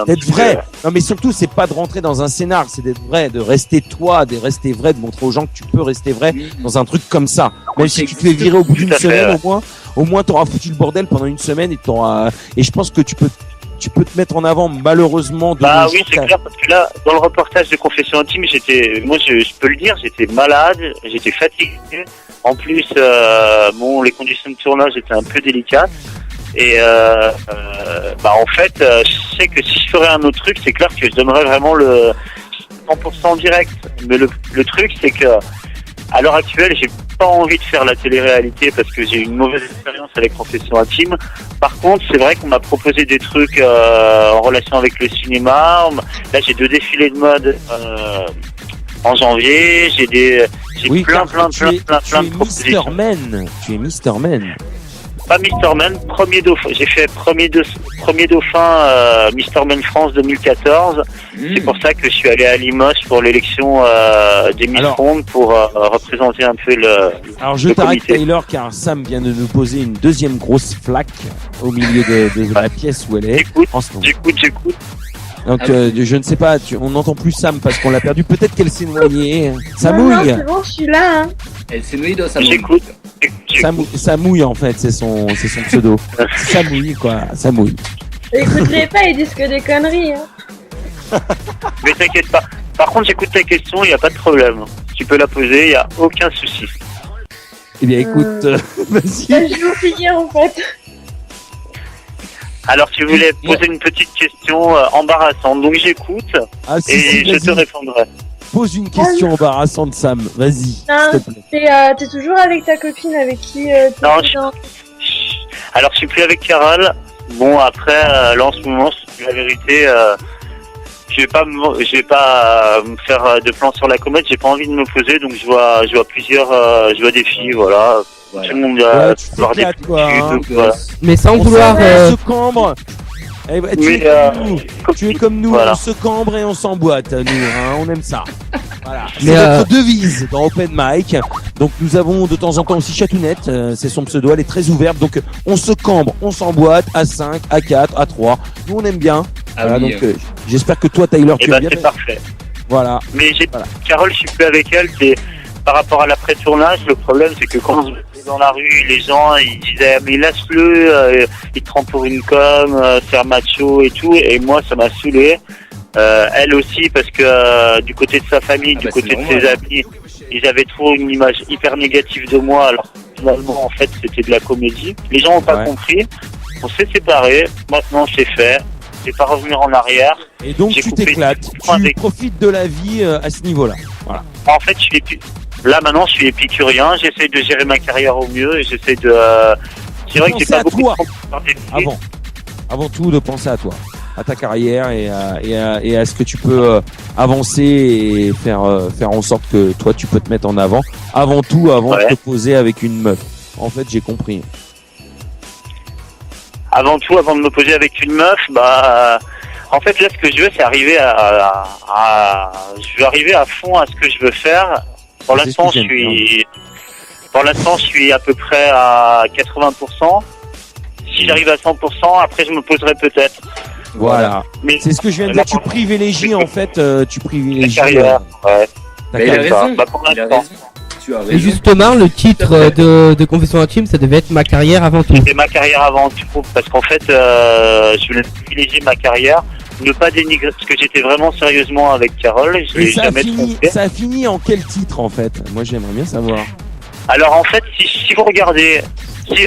peu. d'être vrai. Non mais surtout c'est pas de rentrer dans un scénar, c'est d'être vrai, de rester toi, de rester vrai, de montrer aux gens que tu peux rester vrai dans un truc comme ça. Même si tu te fais virer au bout d'une Tout à fait, semaine, ouais. au moins t'auras foutu le bordel pendant une semaine et je pense que tu peux te mettre en avant malheureusement de Bah nos oui, jours, c'est clair, parce que là, dans le reportage de Confession Intime, je peux le dire, j'étais malade, j'étais fatigué. En plus, les conditions de tournage étaient un peu délicates. Et en fait, je sais que si je ferais un autre truc, c'est clair que je donnerais vraiment le 100% en direct. Mais le truc, c'est que à l'heure actuelle, j'ai pas envie de faire la télé-réalité parce que j'ai eu une mauvaise expérience avec Confession Intime. Par contre, c'est vrai qu'on m'a proposé des trucs en relation avec le cinéma. Là, j'ai 2 défilés de mode en janvier. J'ai oui, plein car de tu es propositions. Mr. Men. Tu es Mr. Men. Pas Mr. Men, premier dauphin. J'ai fait premier dauphin Mr. Men France 2014. C'est pour ça que je suis allé à Limoges pour l'élection des Miss Ronde pour représenter un peu Alors je le t'arrête comité. Taylor car Sam vient de nous poser une deuxième grosse flaque au milieu de la pièce où elle est. En ce moment. J'écoute. Donc je ne sais pas, on n'entend plus Sam parce qu'on l'a perdu. Peut-être qu'elle s'est noyée. Ça Non, mouille. c'est bon, je suis là. Hein. Elle s'est noyée dans sa mouille. J'écoute. Ça mouille en fait, c'est son pseudo. Ça mouille quoi, ça mouille. Écoute-les pas, ils disent que des conneries. Hein. Mais t'inquiète pas. Par contre, j'écoute ta question, il n'y a pas de problème. Tu peux la poser, il n'y a aucun souci. Eh bien écoute, vas-y. Je vais finir en fait. Alors, tu voulais poser une petite question embarrassante, donc j'écoute Ah, si, et si, je te vas-y. répondrai. Pose une question embarrassante Sam, vas-y. Non, S'il te plaît. t'es toujours avec ta copine avec qui t'es Non, dans- Alors, je suis plus avec Carole. Bon, après, là, en ce moment, la vérité, je vais pas me faire de plan sur la comète. J'ai pas envie de me poser, donc je vois des filles, voilà. Voilà. Tout le monde Ouais, tu voir des t'éclates, quoi, hein. donc, voilà. Mais sans On vouloir. se cambre. Eh ben, Mais, tu es comme nous, voilà. on se cambre et on s'emboîte, nous, hein, on aime ça. Voilà. C'est Mais, notre devise dans Open Mic. Donc nous avons de temps en temps aussi Chatounette, c'est son pseudo, elle est très ouverte. Donc on se cambre, on s'emboîte à 5, à 4, à 3. Nous on aime bien. Ah Voilà, oui, donc j'espère que toi Tyler Et tu ben, aimes bien. c'est parfait. Voilà. Mais Voilà. Carole, je suis plus avec elle. C'est par rapport à l'après-tournage. Le problème, c'est que quand on se mettait dans la rue, les gens ils disaient mais laisse-le, il te prend pour une com, faire macho et tout. Et moi, ça m'a saoulé. Elle aussi, parce que du côté de sa famille, du côté de ses amis, ils avaient trop une image hyper négative de moi. Alors finalement, en fait, c'était de la comédie. Les gens n'ont pas compris. On s'est séparés. Maintenant, c'est fait. Je vais pas revenir en arrière. Et donc J'ai tu coupé t'éclates, tout avec- tu profites de la vie à ce niveau-là. Voilà. En fait, là maintenant, je suis épicurien. J'essaie de gérer ma carrière au mieux et j'essaie de. C'est vrai que j'ai Pensez pas à beaucoup toi. de temps pour faire des films. Avant tout de penser à toi, à ta carrière et à ce que tu peux avancer et faire en sorte que toi tu peux te mettre en avant. Avant tout, avant de te poser avec une meuf. En fait, j'ai compris. Avant tout, avant de me poser avec une meuf, en fait, là, ce que je veux, c'est arriver je veux arriver à fond à ce que je veux faire. Pour C'est l'instant, ce que je suis à peu près à 80%. Si j'arrive à 100%, après, je me poserai peut-être. Voilà. Mais C'est ce que je viens de dire. Tu privilégies en fait, tu la privilégies carrière, ouais. ta Mais il a carrière. raison. Pour Il a l'instant. raison. Tu as Et raison. justement, le titre de Confession Intime, ça devait être ma carrière avant tout. C'est ma carrière avant tout, parce qu'en fait, je voulais privilégier ma carrière, ne pas dénigrer, parce que j'étais vraiment sérieusement avec Carole, je Et l'ai jamais trompé. ça a fini en quel titre en fait? Moi j'aimerais bien savoir. Alors en fait, si vous regardez,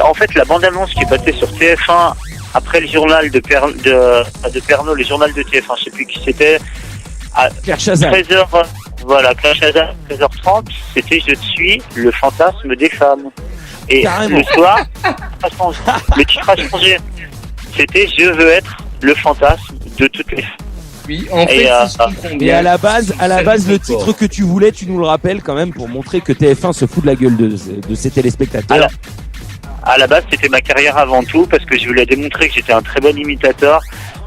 en fait la bande-annonce qui est passée sur TF1 après le journal de Pernod, le journal de TF1, je sais plus qui c'était, à Claire Chazal. 13h, voilà, Claire Chazal, 13h30, c'était Je suis le fantasme des femmes. Et Carrément. le soir, le titre a changé. C'était Je veux être le fantasme de toutes les femmes. Oui, en fait, Et, si je comprends bien. Et à la base, le titre titre que tu voulais, tu nous le rappelles quand même pour montrer que TF1 se fout de la gueule de ses téléspectateurs. à la base, c'était ma carrière avant tout parce que je voulais démontrer que j'étais un très bon imitateur,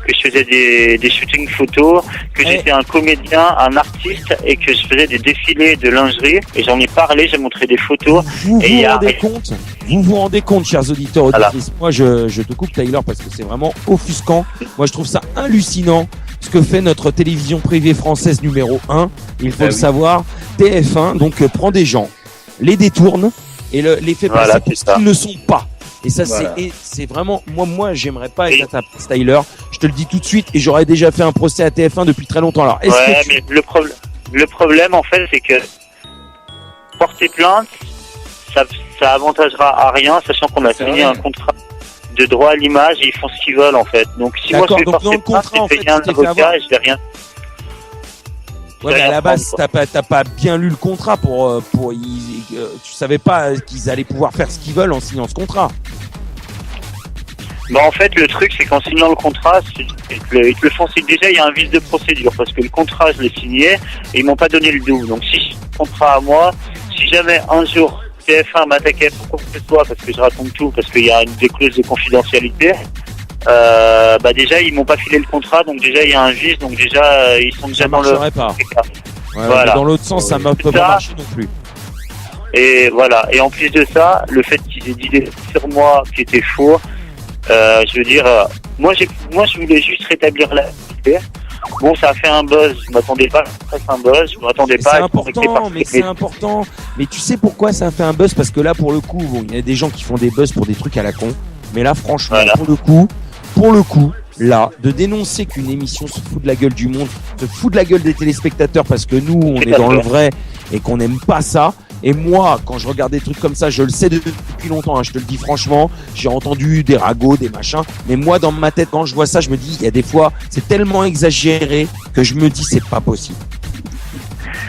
que je faisais des shootings photos, que j'étais un comédien, un artiste et que je faisais des défilés de lingerie. Et j'en ai parlé, j'ai montré des photos. Vous vous rendez compte, chers auditeurs, auditrices. Moi, je te coupe, Tyler, parce que c'est vraiment offusquant. Moi, je trouve ça hallucinant ce que fait notre télévision privée française numéro 1. Il faut le savoir. TF1, donc, prend des gens, les détourne et les fait passer pour ce qu'ils ne sont pas. Et ça, c'est vraiment, moi, j'aimerais pas être à ta place, Tyler. Je te le dis tout de suite et j'aurais déjà fait un procès à TF1 depuis très longtemps. Alors, mais le problème, en fait, c'est que porter plainte, ça avantagera à rien, sachant qu'on a signé un contrat de droit à l'image et ils font ce qu'ils veulent, en fait. Donc, si moi je vais porter plainte, je paye un avocat et je vais rien. Ouais, mais à la base, t'as pas bien lu le contrat tu savais pas qu'ils allaient pouvoir faire ce qu'ils veulent en signant ce contrat. Bah en fait, le truc, c'est qu'en signant le contrat, ils te le font. Déjà, il y a un vice de procédure parce que le contrat, je l'ai signé et ils m'ont pas donné le double. Donc, si j'ai le contrat à moi, si jamais un jour TF1 m'attaquait pour quoi que ce soit, parce que je raconte tout, parce qu'il y a des clauses de confidentialité, bah déjà, ils m'ont pas filé le contrat, donc déjà, il y a un vice, donc déjà, ils sont déjà dans le. Ça marcherait pas. Voilà. Mais dans l'autre sens, ça ne peut pas marcher non plus. Et voilà. Et en plus de ça, le fait qu'ils aient dit des trucs sur moi qui étaient faux, je veux dire, moi je voulais juste rétablir la vérité. Bon, ça a fait un buzz. Je m'attendais pas à faire un buzz. Je m'attendais pas à être connecté par c'est important. Mais tu sais pourquoi ça a fait un buzz? Parce que là, pour le coup, bon, il y a des gens qui font des buzz pour des trucs à la con. Mais là, franchement, pour le coup, là, de dénoncer qu'une émission se fout de la gueule du monde, se fout de la gueule des téléspectateurs parce que nous, on est dans le vrai et qu'on n'aime pas ça. Et moi, quand je regarde des trucs comme ça, je le sais depuis longtemps, hein, je te le dis franchement, j'ai entendu des ragots, des machins, mais moi, dans ma tête, quand je vois ça, je me dis, il y a des fois, c'est tellement exagéré que je me dis, c'est pas possible.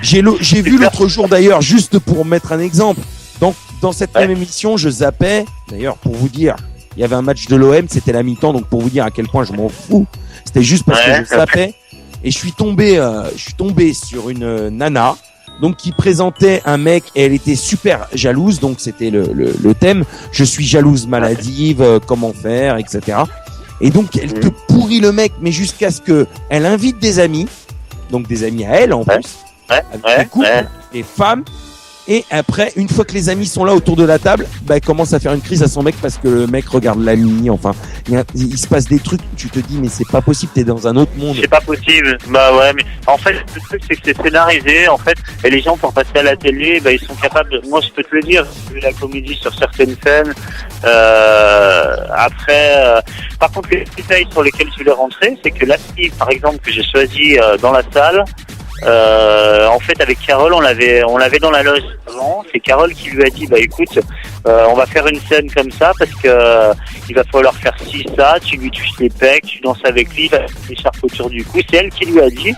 J'ai vu l'autre jour d'ailleurs, juste pour mettre un exemple, dans cette même émission, je zappais, d'ailleurs, pour vous dire, il y avait un match de l'OM, c'était la mi-temps, donc pour vous dire à quel point je m'en fous, c'était juste parce que je zappais, et je suis tombé sur une nana, donc qui présentait un mec et elle était super jalouse, donc c'était le thème, je suis jalouse maladive, comment faire, etc. Et donc elle te pourrit le mec, mais jusqu'à ce que elle invite des amis, donc des amis à elle en plus, avec des couples, des femmes, et après, une fois que les amis sont là autour de la table, bah, elle commence à faire une crise à son mec parce que le mec regarde l'ami, enfin, il se passe des trucs, tu te dis, mais c'est pas possible, t'es dans un autre monde. C'est pas possible. Bah ouais, mais en fait, le truc, c'est que c'est scénarisé, en fait, et les gens, pour passer à la télé, bah, ils sont capables de... Moi, je peux te le dire, j'ai vu la comédie sur certaines scènes, après, par contre, les détails sur lesquels je voulais rentrer, c'est que la fille, par exemple, que j'ai choisie dans la salle, en fait, avec Carole, on l'avait dans la loge avant. C'est Carole qui lui a dit, bah écoute, on va faire une scène comme ça parce que il va falloir faire ci, ça. Tu lui touches les pecs, tu danses avec lui, il va faire l'écharpe autour du cou. C'est elle qui lui a dit.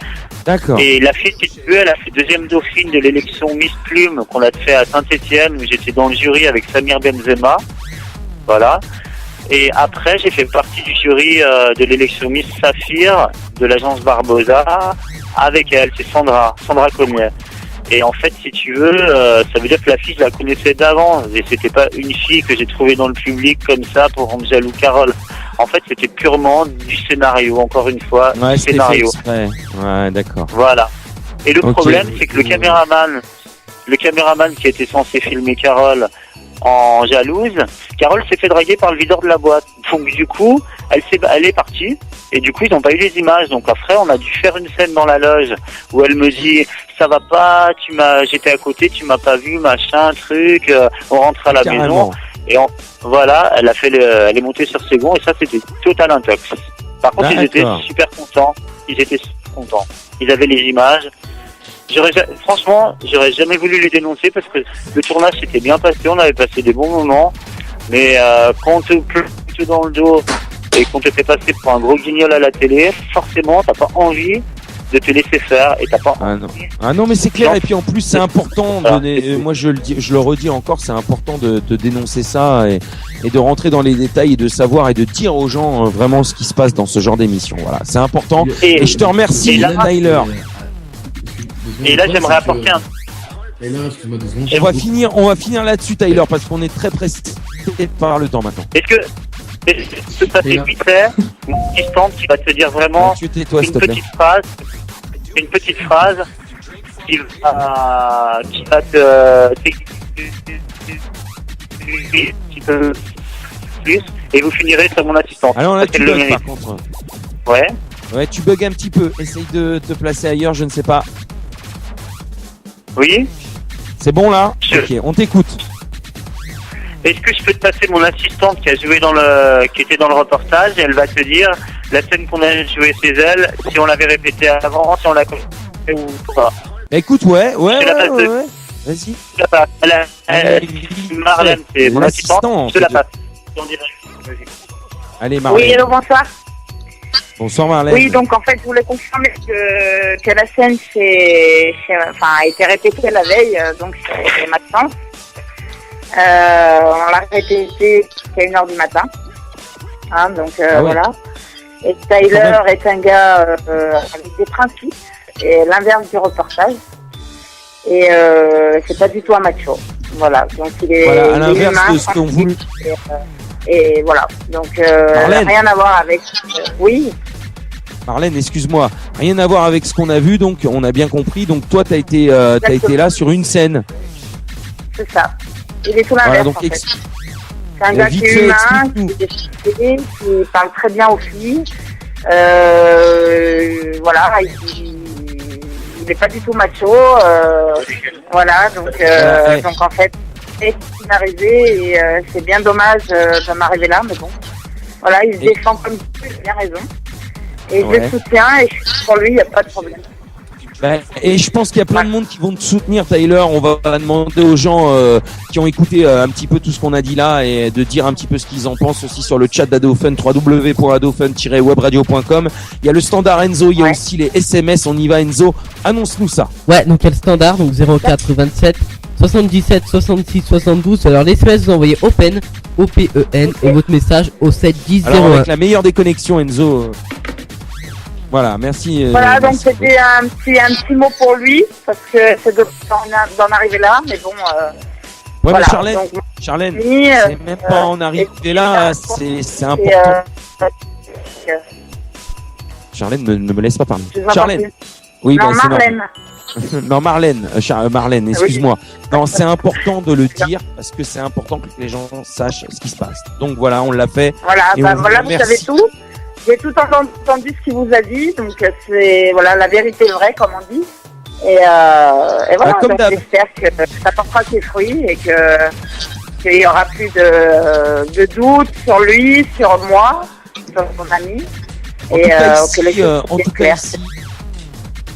D'accord. Et la fille, si tu veux, elle a fait deuxième dauphine de l'élection Miss Plume qu'on a fait à Saint-Étienne où j'étais dans le jury avec Samir Benzema. Voilà. Et après, j'ai fait partie du jury de l'élection Miss Saphir de l'agence Barbosa. Avec elle, c'est Sandra Cognier. Et en fait, si tu veux, ça veut dire que la fille, je la connaissais d'avant. Et c'était pas une fille que j'ai trouvée dans le public comme ça pour rendre jaloux Carole. En fait, c'était purement du scénario, encore une fois, du scénario. Ouais, d'accord. Voilà. Et le problème, c'est que le caméraman qui était censé filmer Carole en jalouse, Carole s'est fait draguer par le videur de la boîte. Donc du coup, elle est partie. Et du coup, ils n'ont pas eu les images. Donc après, on a dû faire une scène dans la loge où elle me dit, ça va pas, j'étais à côté, tu m'as pas vu, machin, truc, on rentre à la maison. Et voilà, elle est montée sur ses gonds et ça, c'était total intox. Par contre, ils étaient super contents. Ils avaient les images. Franchement, j'aurais jamais voulu les dénoncer parce que le tournage s'était bien passé, on avait passé des bons moments. Mais quand on te pleure dans le dos et qu'on te fait passer pour un gros guignol à la télé, forcément, t'as pas envie de te laisser faire et t'as pas envie. Ah non, mais c'est clair. Et puis en plus, c'est important. Moi, je le redis encore, c'est important de dénoncer ça et de rentrer dans les détails et de savoir et de dire aux gens vraiment ce qui se passe dans ce genre d'émission. Voilà, c'est important. Et je te remercie, Tyler. Et là, j'aimerais apporter un. On va finir là-dessus, Tyler, parce qu'on est très précis. arrêter par le temps maintenant. Est-ce que je peux passer vite fait une assistante qui va te dire vraiment Tu tais-toi, s'il une te plaît. petite phrase qui va te petit peu plus et vous finirez sur mon assistante. Alors là, Ça, tu c'est le bugs mérite. par contre. Ouais. Ouais, tu bugs un petit peu. Essaye de te placer ailleurs, je ne sais pas. Oui. C'est bon là? Je- Ok, on t'écoute. Est-ce que je peux te passer mon assistante qui était dans le reportage et elle va te dire la scène qu'on a jouée chez elle, si on l'avait répétée avant, si on l'a compris ou pas. Écoute, ouais. Je la passe de- Vas-y. Je la passe. Marlène, c'est mon assistante. L'assistant, Je la c'est passe. En direct. Vas-y. Allez, Marlène. Oui, allô, bonsoir. Bonsoir, Marlène. Oui, donc en fait, je voulais confirmer que la scène a été répétée la veille, donc chez Maxence. On l'a répétée à 1h du matin. Hein, donc Ah ouais. voilà. Et Tyler est un gars avec des principes, et l'inverse du reportage. Et c'est pas du tout un macho. Voilà, donc il est, Voilà, à il est l'inverse humain, de ce qu'on voulait. et voilà, donc Marlène. rien à voir avec... oui. Marlène, excuse-moi. Rien à voir avec ce qu'on a vu, donc on a bien compris. Donc toi, t'as été là sur une scène. C'est ça. Il est tout Voilà, l'inverse, donc en fait. ex- C'est un gars qui vite est fait, humain, explique-nous. qui est efficace, qui parle très bien aux filles. Voilà, il n'est pas du tout macho. Voilà, donc Ouais. donc en fait, c'est ce qui m'est arrivé et c'est bien dommage de m'arriver là, mais bon. Voilà, il se Et- défend comme il a bien raison. Et je Ouais. le soutiens et je suis pour lui, il n'y a pas de problème. Bah, et je pense qu'il y a plein de monde qui vont te soutenir, Tyler. On va demander aux gens qui ont écouté un petit peu tout ce qu'on a dit là et de dire un petit peu ce qu'ils en pensent aussi sur le chat d'Adofun, www.adofun-webradio.com. Il y a le standard Enzo, il y a Ouais. aussi les SMS. On y va, Enzo. Annonce-nous ça. Ouais, donc il y a le standard, donc 04 27 77 66 72. Alors les SMS, vous envoyez Open, OPEN, et votre message au 710 Alors 01. avec la meilleure des connexions, Enzo. Voilà, merci. Voilà, donc merci. c'était un petit mot pour lui, parce que c'est d'en arriver là, mais bon, Ouais, voilà. mais Charlène, Donc, Charlène, oui, c'est même pas en arriver là, c'est important. Charlène, ne me laisse pas parler. je vous entends Charlène, plus. oui, Non, bah, c'est Marlène. non, Marlène, Marlène, excuse-moi. Non, c'est important de le dire parce que c'est important que les gens sachent ce qui se passe. Donc voilà, on l'a fait. Voilà, Et bah, on vous voilà, vous remercie. savez tout. J'ai tout entendu ce qu'il vous a dit, donc c'est voilà, la vérité vraie, comme on dit. Et voilà, comme donc d'hab. j'espère que ça portera ses fruits et qu'il y aura plus de doute sur lui, sur moi, sur son ami. En Et tout cas, que les ici, choses soient bien claires.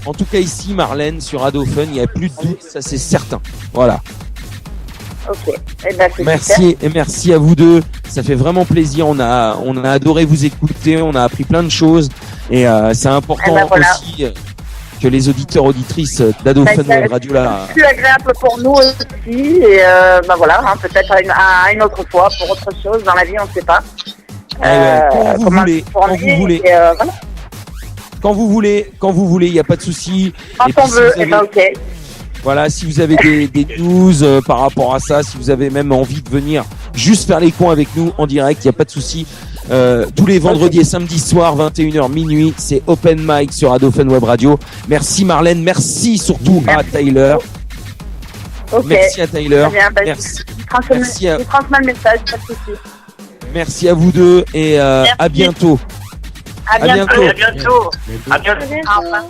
en tout cas ici, Marlène, sur Adofun, il n'y a plus de doute, ça c'est certain. Voilà. Ok. Eh ben, c'est Merci et merci à vous deux. Ça fait vraiment plaisir. On a adoré vous écouter. On a appris plein de choses et c'est important Eh ben, voilà. aussi que les auditeurs auditrices d'Adofun Ça a été Radio là. plus agréable pour nous aussi. Et bah voilà, hein, peut-être à une autre fois pour autre chose dans la vie, on ne sait pas. Quand vous comment voulez, se quand tourner, vous voulez. et, voilà. Quand vous voulez, il n'y a pas de souci. Quand Et puis, on si veut, vous et avez- ben ok. Voilà, si vous avez des news par rapport à ça, si vous avez même envie de venir juste faire les cons avec nous en direct, il n'y a pas de souci. Tous les vendredis et samedis soirs, 21h minuit, c'est Open Mic sur Adofun Web Radio. Merci Marlène, merci surtout à Tyler. Ok. Merci à Tyler. Très bien, bah, Merci. je Merci à- transmets le message, pas de souci. Merci à vous deux et à bientôt. À bientôt. bientôt. À bientôt. À bientôt. Au revoir.